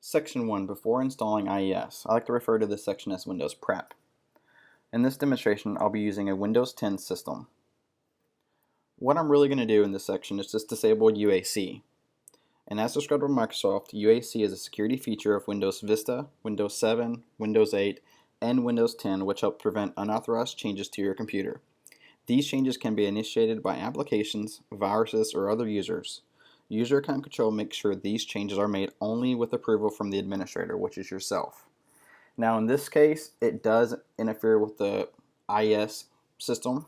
Section 1. Before installing IES, I like to refer to this section as Windows Prep. In this demonstration, I'll be using a Windows 10 system. What I'm really going to do in this section is just disable UAC. And as described by Microsoft, UAC is a security feature of Windows Vista, Windows 7, Windows 8, and Windows 10 which help prevent unauthorized changes to your computer. These changes can be initiated by applications, viruses, or other users. User account control makes sure these changes are made only with approval from the administrator, which is yourself. Now in this case, it does interfere with the IES system,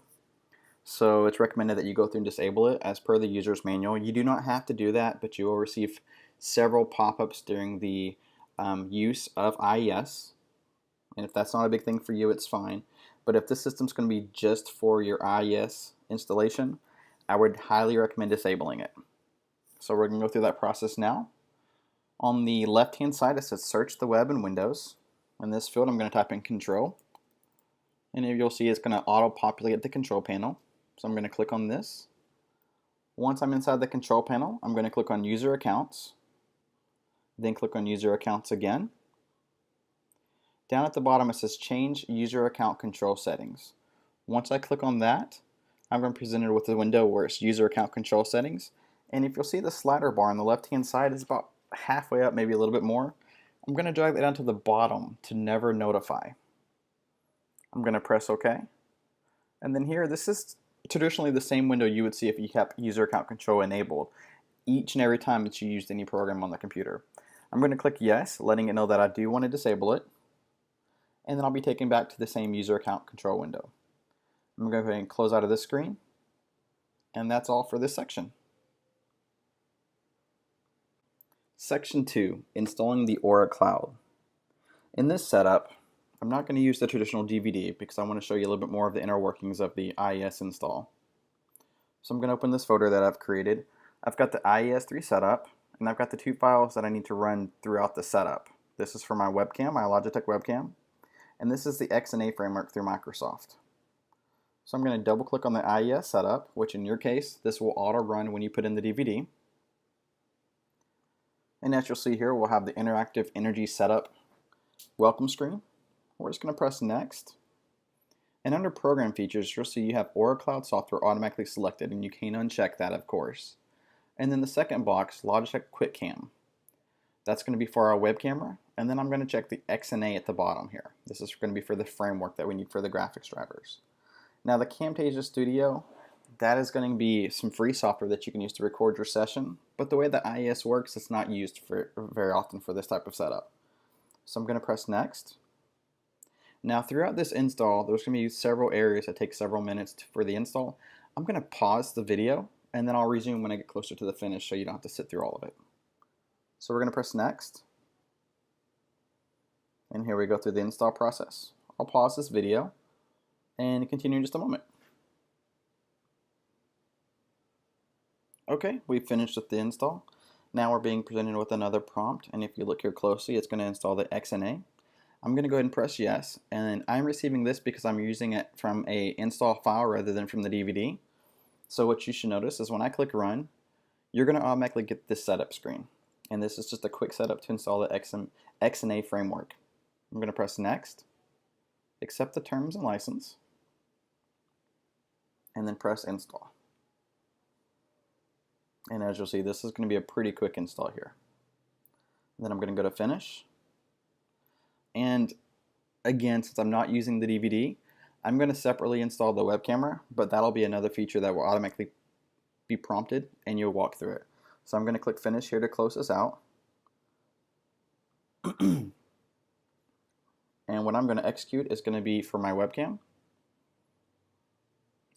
so it's recommended that you go through and disable it as per the user's manual. You do not have to do that, but you will receive several pop-ups during the use of IES, and if that's not a big thing for you, it's fine. But if this system's going to be just for your IES installation, I would highly recommend disabling it. So we're going to go through that process now. On the left hand side it says search the web in Windows. In this field I'm going to type in control, and you'll see it's going to auto populate the control panel. So I'm going to click on this. Once I'm inside the control panel, I'm going to click on user accounts, then click on user accounts again. Down at the bottom it says change user account control settings. Once I click on that, I'm going to be presented with a window where it's user account control settings. And if you'll see the slider bar on the left hand side is about halfway up, maybe a little bit more. I'm going to drag that down to the bottom to never notify. I'm going to press OK. And then here, this is traditionally the same window you would see if you kept user account control enabled each and every time that you used any program on the computer. I'm going to click yes, letting it know that I do want to disable it. And then I'll be taken back to the same user account control window. I'm going to go ahead and close out of this screen. And that's all for this section. Section 2. Installing the Aura Cloud. In this setup, I'm not going to use the traditional DVD because I want to show you a little bit more of the inner workings of the IES install. So I'm going to open this folder that I've created. I've got the IES3 setup, and I've got the two files that I need to run throughout the setup. This is for my webcam, my Logitech webcam, and this is the XNA framework through Microsoft. So I'm going to double click on the IES setup, which in your case, this will auto run when you put in the DVD. And as you'll see here, we'll have the interactive energy setup welcome screen. We're just going to press next. And under program features, you'll see you have Aura Cloud software automatically selected, and you can uncheck that, of course. And then the second box, Logitech QuickCam. That's going to be for our web camera. And then I'm going to check the XNA at the bottom here. This is going to be for the framework that we need for the graphics drivers. Now the Camtasia Studio, that is going to be some free software that you can use to record your session, but the way that IES works, it's not used very often for this type of setup. So I'm going to press next. Now throughout this install, there's going to be several areas that take several minutes for the install. I'm going to pause the video, and then I'll resume when I get closer to the finish so you don't have to sit through all of it. So we're going to press next. And here we go through the install process. I'll pause this video and continue in just a moment. Okay, we've finished with the install. Now we're being presented with another prompt, and if you look here closely, it's going to install the XNA. I'm going to go ahead and press yes, and I'm receiving this because I'm using it from a install file rather than from the DVD. So what you should notice is when I click run, you're going to automatically get this setup screen. And this is just a quick setup to install the XNA framework. I'm going to press next, accept the terms and license, and then press install. And as you'll see, this is going to be a pretty quick install here. And then I'm going to go to finish. And again, since I'm not using the DVD, I'm going to separately install the web camera, but that'll be another feature that will automatically be prompted and you'll walk through it. So I'm going to click finish here to close this out. And what I'm going to execute is going to be for my webcam.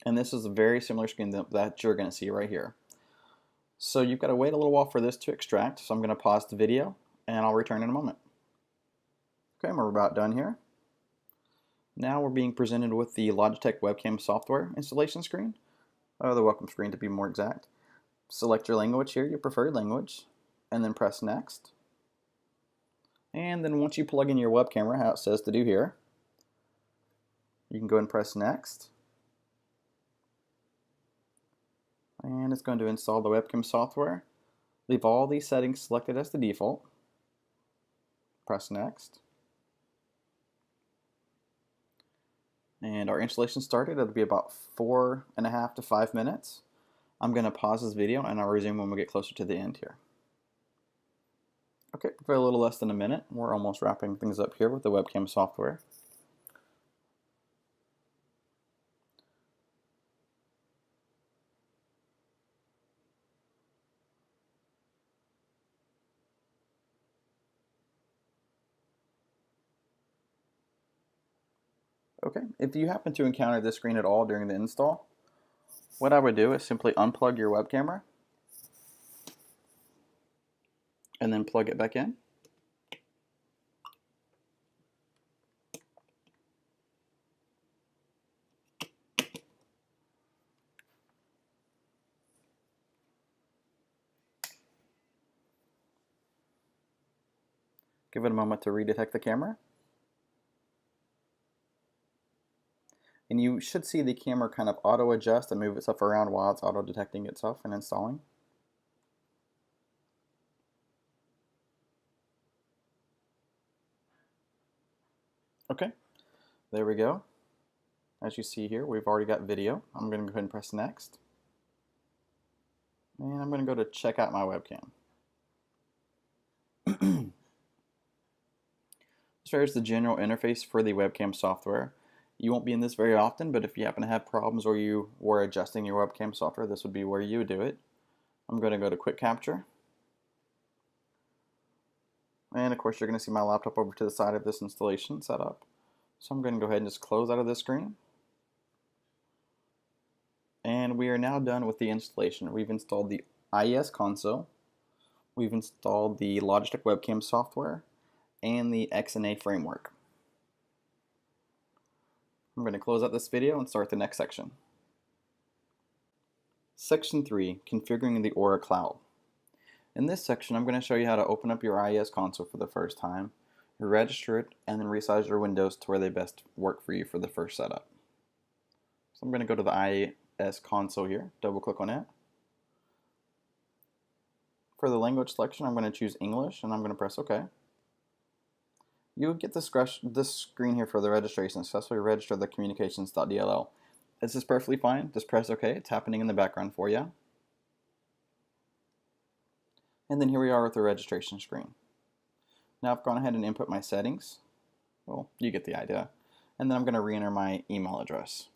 And this is a very similar screen that you're going to see right here. So you've got to wait a little while for this to extract, so I'm going to pause the video and I'll return in a moment. Okay, we're about done here. Now we're being presented with the Logitech webcam software installation screen, or the welcome screen to be more exact. Select your language here, your preferred language, and then press next. And then once you plug in your web camera, how it says to do here, you can go and press next. And it's going to install the webcam software. Leave all these settings selected as the default. Press next. And our installation started. It'll be about 4.5 to 5 minutes. I'm going to pause this video and I'll resume when we get closer to the end here. Okay, for a little less than a minute, we're almost wrapping things up here with the webcam software. Okay, if you happen to encounter this screen at all during the install, what I would do is simply unplug your web camera and then plug it back in. Give it a moment to redetect the camera. And you should see the camera kind of auto adjust and move itself around while it's auto detecting itself and installing. Okay, there we go. As you see here, we've already got video. I'm going to go ahead and press next. And I'm going to go to check out my webcam. As far as the general interface for the webcam software, you won't be in this very often, but if you happen to have problems or you were adjusting your webcam software, this would be where you would do it. I'm going to go to Quick Capture. And of course, you're going to see my laptop over to the side of this installation setup. So I'm going to go ahead and just close out of this screen. And we are now done with the installation. We've installed the IES console, we've installed the Logitech webcam software, and the XNA framework. I'm going to close out this video and start the next section. Section 3, Configuring the Aura Cloud. In this section, I'm going to show you how to open up your IES console for the first time, register it, and then resize your windows to where they best work for you for the first setup. So I'm going to go to the IES console here, double click on it. For the language selection, I'm going to choose English and I'm going to press OK. You will get this screen here for the registration. Successfully register the communications.dll. This is perfectly fine. Just press OK. It's happening in the background for you. And then here we are with the registration screen. Now I've gone ahead and input my settings. Well, you get the idea. And then I'm going to re-enter my email address.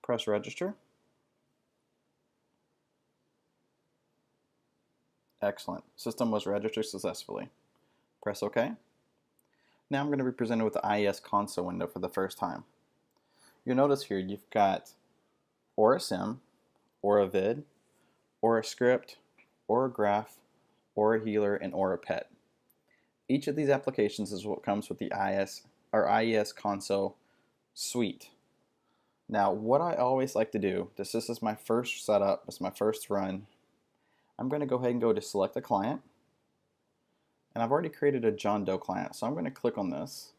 Press register. Excellent. System was registered successfully. Press OK. Now I'm going to be presented with the IES console window for the first time. You'll notice here you've got Aura Sim, Aura Vid, Aura Script, Aura Graph, Aura Healer, and Aura Pet. Each of these applications is what comes with the IES console suite. Now, what I always like to do, this is my first setup, it's my first run, I'm going to go ahead and go to select a client, and I've already created a John Doe client, so I'm going to click on this,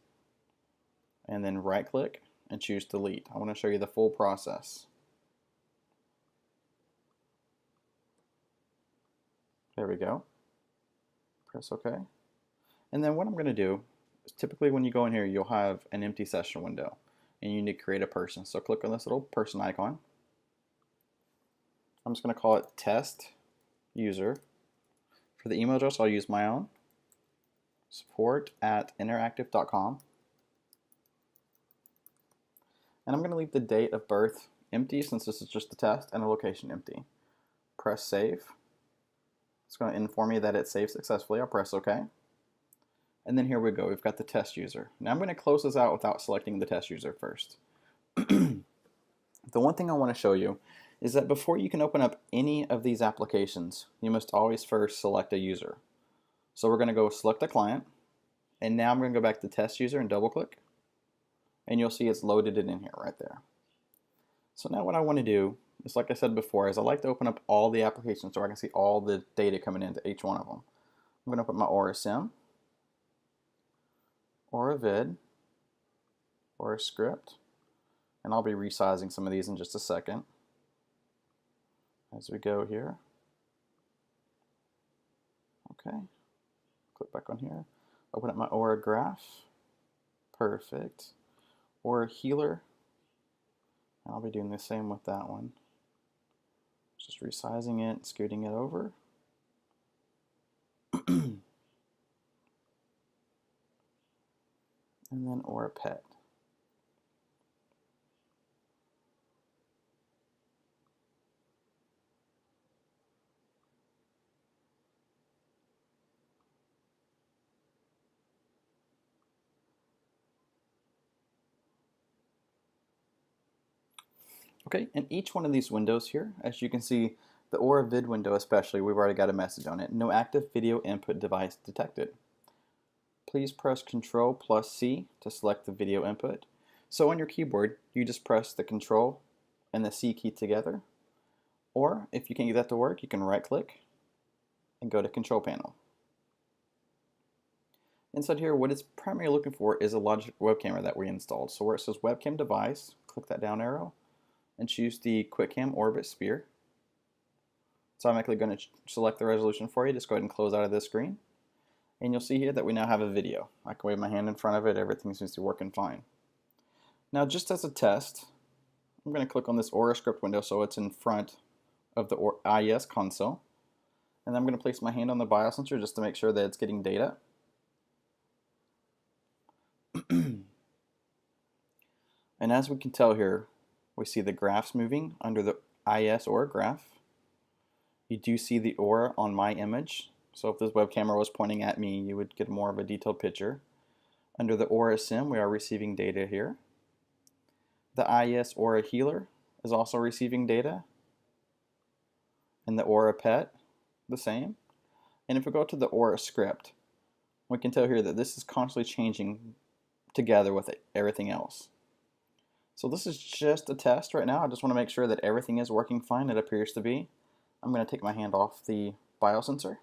and then right click and choose delete. I want to show you the full process. There we go. Press OK. And then what I'm going to do is typically when you go in here, you'll have an empty session window and you need to create a person. So click on this little person icon. I'm just going to call it test user. For the email address, I'll use my own, support@interactive.com. And I'm going to leave the date of birth empty since this is just a test, and the location empty. Press save. It's going to inform me that it saved successfully. I'll press OK. And then here we go. We've got the test user. Now I'm going to close this out without selecting the test user first. The one thing I want to show you is that before you can open up any of these applications, you must always first select a user. So we're going to go select a client, and now I'm going to go back to test user and double click, and you'll see it's loaded it in here right there. So now what I want to do is, like I said before, is I like to open up all the applications so I can see all the data coming into each one of them. I'm going to put my Aura Sim, Aura Vid, Aura Script, and I'll be resizing some of these in just a second. as we go here. Okay, click back on here, open up my Aura graph. Perfect. Aura healer. I'll be doing the same with that one. Just resizing it, scooting it over. And then Aura pet. Okay, in each one of these windows here, as you can see, the Aura vid window especially, we've already got a message on it. No active video input device detected. Please press Ctrl+C to select the video input. So on your keyboard, you just press the Control and the C key together. Or if you can't get that to work, you can right click and go to Control Panel. Inside here, what it's primarily looking for is a Logic web camera that we installed. So where it says Webcam Device, click that down arrow and choose the QuickCam Orbit Sphere. It's automatically going to select the resolution for you. Just go ahead and close out of this screen. And you'll see here that we now have a video. I can wave my hand in front of it, everything seems to be working fine. Now just as a test, I'm going to click on this Aura script window so it's in front of the IES console. And I'm going to place my hand on the biosensor just to make sure that it's getting data. And as we can tell here, we see the graphs moving under the IES Aura graph. You do see the Aura on my image. So if this web camera was pointing at me, you would get more of a detailed picture. Under the Aura Sim, we are receiving data here. The IES Aura Healer is also receiving data. And the Aura Pet, the same. And if we go to the Aura script, we can tell here that this is constantly changing together with everything else. So this is just a test right now. I just want to make sure that everything is working fine. It appears to be. I'm going to take my hand off the biosensor.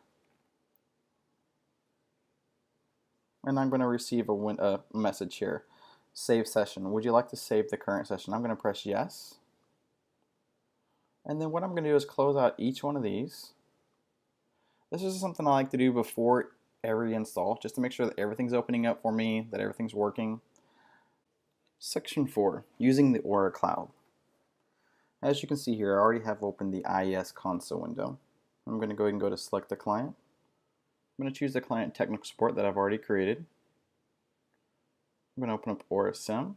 And I'm going to receive a message here. Save session. Would you like to save the current session? I'm going to press yes. And then what I'm going to do is close out each one of these. This is something I like to do before every install, just to make sure that everything's opening up for me, that everything's working. Section 4, using the Aura Cloud. As you can see here, I already have opened the IES console window. I'm going to go ahead and go to select the client. I'm going to choose the client technical support that I've already created. I'm going to open up Aura Sim,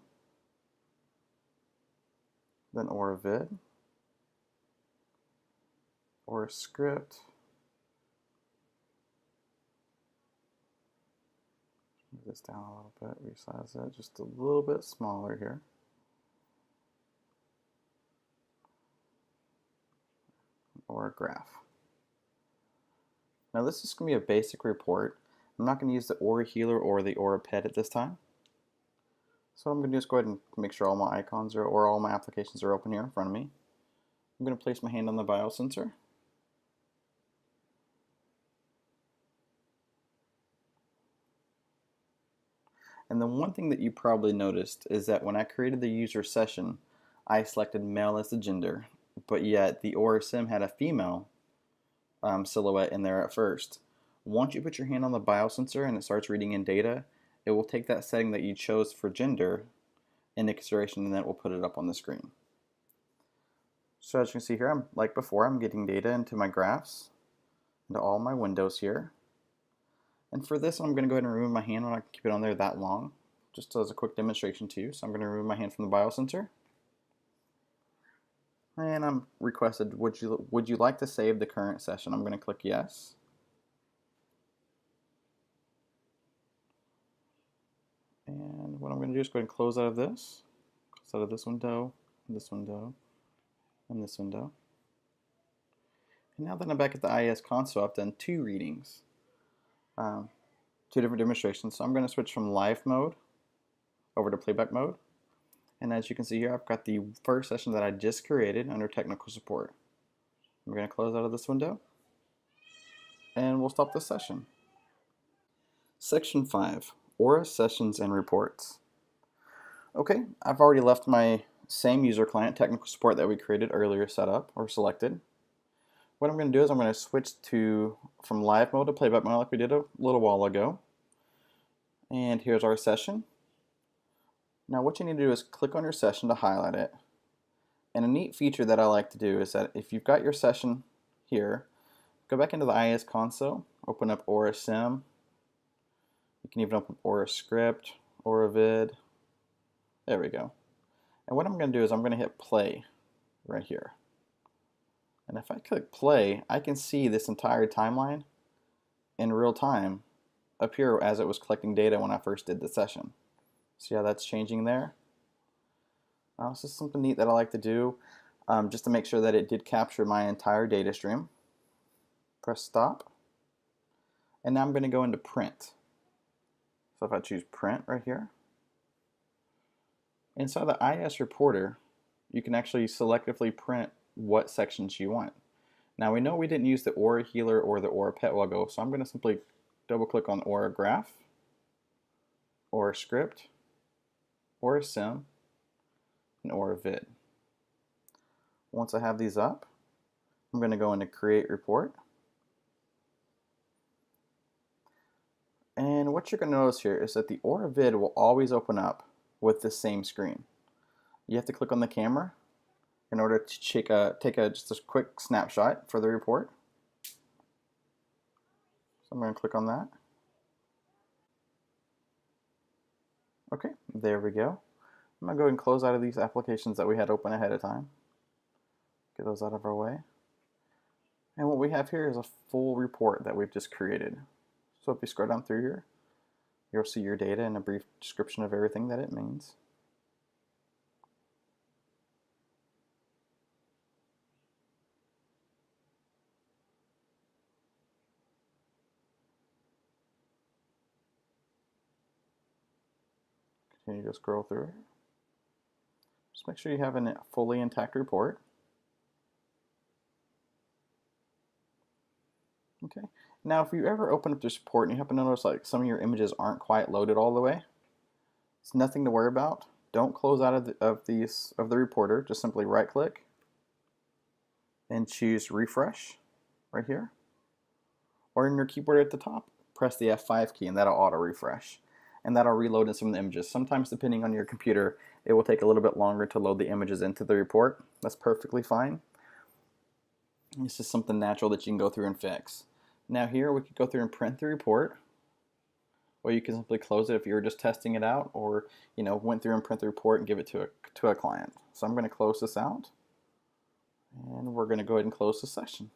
then Aura Vid, Aura Script, move this down a little bit, resize that just a little bit smaller here. Aura Graph. Now this is going to be a basic report. I'm not going to use the Aura Healer or the Aura Pet at this time. So I'm going to just go ahead and make sure all my icons are, or all my applications are open here in front of me. I'm going to place my hand on the biosensor. And the one thing that you probably noticed is that when I created the user session, I selected male as the gender, but yet the Aura Sim had a female silhouette in there at first. Once you put your hand on the biosensor and it starts reading in data, it will take that setting that you chose for gender into consideration and then it will put it up on the screen. So as you can see here, like before, I'm getting data into my graphs, into all my windows here. And for this, I'm going to go ahead and remove my hand. I'm not going to keep it on there that long, just as a quick demonstration to you. So I'm going to remove my hand from the biosensor. And I'm requested, would you like to save the current session? I'm going to click yes. And what I'm going to do is go ahead and close out of this window, this window, and this window. And now that I'm back at the IES console, I've done two readings, two different demonstrations. So I'm going to switch from live mode over to playback mode. And as you can see here, I've got the first session that I just created under technical support. I'm going to close out of this window, and we'll stop this session. Section 5, Aura Sessions and Reports. Okay, I've already left my same user client technical support that we created earlier set up or selected. What I'm going to do is I'm going to switch from live mode to playback mode like we did a little while ago. And here's our session. Now what you need to do is click on your session to highlight it. And a neat feature that I like to do is that if you've got your session here, go back into the IES console, open up Aura Sim. You can even open Aura Script, Aura Vid. There we go. And what I'm going to do is I'm going to hit play right here. And if I click play, I can see this entire timeline in real time appear as it was collecting data when I first did the session. See how that's changing there? This is something neat that I like to do just to make sure that it did capture my entire data stream. Press stop. And now I'm going to go into print. So if I choose print right here, inside the IES reporter, you can actually selectively print what sections you want. Now we know we didn't use the Aura Healer or the Aura Pet logo, so I'm going to simply double click on Aura Graph, Aura Script, Aura Sim, and Aura Vid. Once I have these up, I'm going to go into Create Report. And what you're going to notice here is that the Aura Vid will always open up with the same screen. You have to click on the camera in order to take just a quick snapshot for the report. So I'm going to click on that. Okay, there we go. I'm going to go ahead and close out of these applications that we had open ahead of time. Get those out of our way. And what we have here is a full report that we've just created. So if you scroll down through here, you'll see your data and a brief description of everything that it means. Continue to scroll through here. Just make sure you have a fully intact report. Okay. Now if you ever open up this report and you happen to notice like some of your images aren't quite loaded all the way, it's nothing to worry about. Don't close out of the reporter. Just simply right click and choose refresh right here. Or in your keyboard at the top, press the F5 key and that'll auto refresh. And that'll reload in some of the images. Sometimes depending on your computer, it will take a little bit longer to load the images into the report. That's perfectly fine. It's just something natural that you can go through and fix. Now here we could go through and print the report, or you can simply close it if you were just testing it out, or went through and print the report and give it to a client. So I'm going to close this out, and we're going to go ahead and close the session.